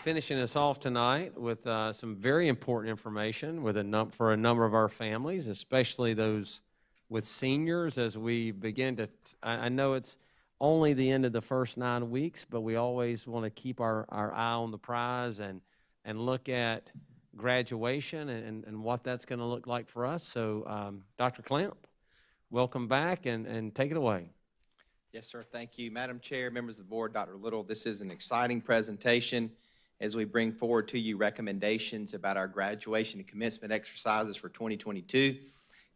finishing us off tonight with some very important information with for a number of our families, especially those with seniors as we begin to, I know it's only the end of the first 9 weeks, but we always want to keep our eye on the prize and look at graduation and what that's going to look like for us. So Dr. Clamp, welcome back and take it away. Yes, sir. Thank you. Madam Chair, members of the board, Dr. Little, this is an exciting presentation as we bring forward to you recommendations about our graduation and commencement exercises for 2022.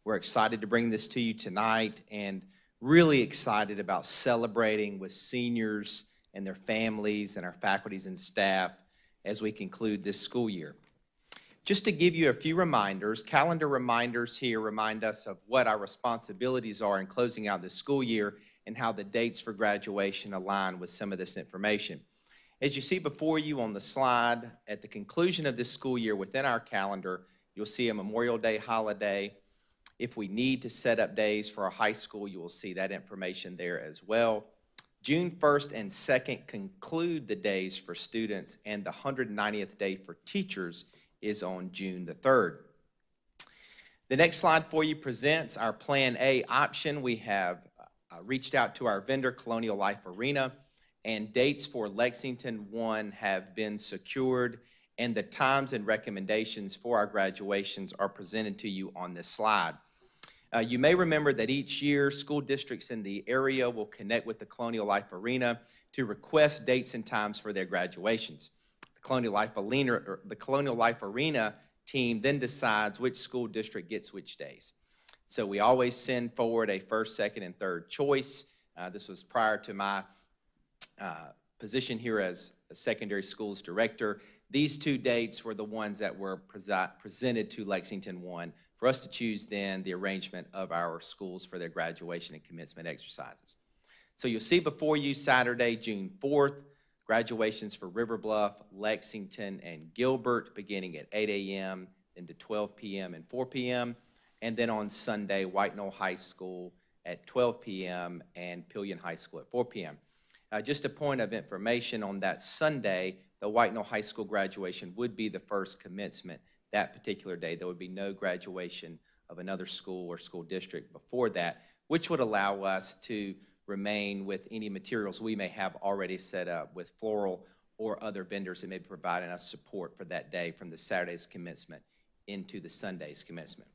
We're excited to bring this to you tonight and really excited about celebrating with seniors and their families and our faculties and staff as we conclude this school year. Just to give you a few reminders, calendar reminders here remind us of what our responsibilities are in closing out this school year and how the dates for graduation align with some of this information. As you see before you on the slide, at the conclusion of this school year within our calendar, you'll see a Memorial Day holiday. If we need to set up days for our high school, you will see that information there as well. June 1st and 2nd conclude the days for students, and the 190th day for teachers is on June the 3rd. The next slide for you presents our Plan A option. We have reached out to our vendor, Colonial Life Arena, and dates for Lexington One have been secured, and the times and recommendations for our graduations are presented to you on this slide. You may remember that each year, school districts in the area will connect with the Colonial Life Arena to request dates and times for their graduations. The Colonial Life Arena team then decides which school district gets which days. So we always send forward a first, second, and third choice. This was prior to my position here as a secondary schools director. These two dates were the ones that were presented to Lexington One for us to choose then the arrangement of our schools for their graduation and commencement exercises. So you'll see before you Saturday, June 4th, graduations for River Bluff, Lexington, and Gilbert beginning at 8 a.m. into 12 p.m. and 4 p.m. And then on Sunday, White Knoll High School at 12 p.m. and Pillion High School at 4 p.m. Just a point of information on that Sunday, the White Knoll High School graduation would be the first commencement that particular day. There would be no graduation of another school or school district before that, which would allow us to remain with any materials we may have already set up with floral or other vendors that may be providing us support for that day from the Saturday's commencement into the Sunday's commencement.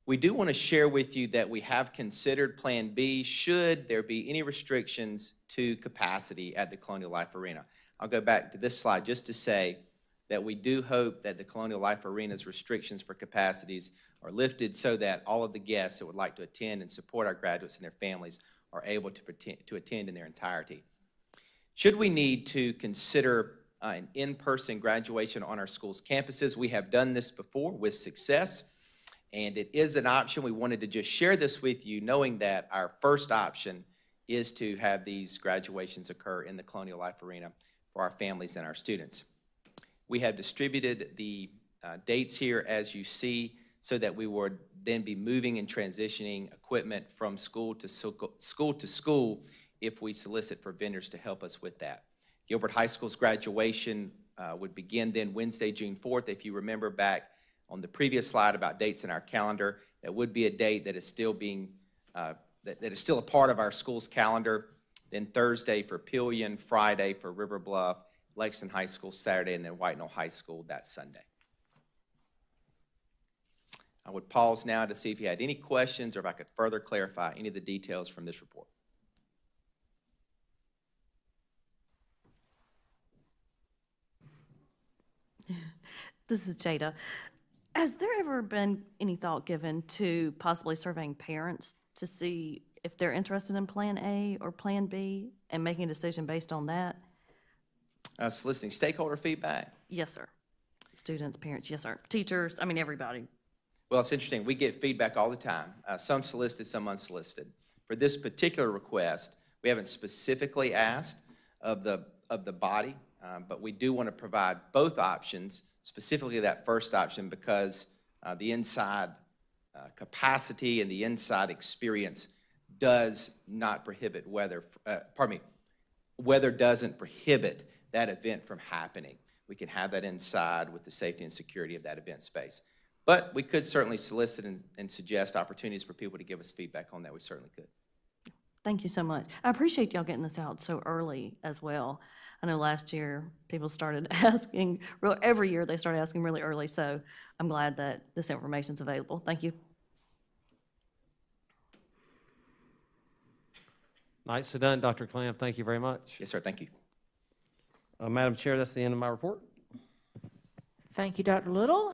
We do want to share with you that we have considered Plan B should there be any restrictions to capacity at the Colonial Life Arena. I'll go back to this slide just to say that we do hope that the Colonial Life Arena's restrictions for capacities are lifted so that all of the guests that would like to attend and support our graduates and their families are able to attend in their entirety. Should we need to consider an in-person graduation on our school's campuses, we have done this before with success, and it is an option. We wanted to just share this with you, knowing that our first option is to have these graduations occur in the Colonial Life Arena for our families and our students. We have distributed the dates here as you see so that we would then be moving and transitioning equipment from school to school if we solicit for vendors to help us with that. Gilbert High School's graduation would begin then Wednesday, June 4th. If you remember back on the previous slide about dates in our calendar, that would be a date that is still being, that is still a part of our school's calendar. Then Thursday for Pillion, Friday for River Bluff, Lexington High School Saturday, and then White Knoll High School that Sunday. I would pause now to see if you had any questions or if I could further clarify any of the details from this report. This is Jada. Has there ever been any thought given to possibly surveying parents to see if they're interested in Plan A or Plan B and making a decision based on that? Soliciting stakeholder feedback? Yes, sir. Students, parents, yes, sir. Teachers, I mean, everybody. Well, it's interesting. We get feedback all the time, some solicited, some unsolicited. For this particular request, we haven't specifically asked of the body, but we do want to provide both options, specifically that first option, because the inside capacity and the inside experience does not prohibit weather doesn't prohibit that event from happening. We can have that inside with the safety and security of that event space. But we could certainly solicit and suggest opportunities for people to give us feedback on that. We certainly could. Thank you so much. I appreciate y'all getting this out so early as well. I know last year people started asking, every year they started asking really early, so I'm glad that this information's available. Thank you. Nicely done, Dr. Clam. Thank you very much. Yes, sir. Thank you. Madam Chair, that's the end of my report. Thank you, Dr. Little.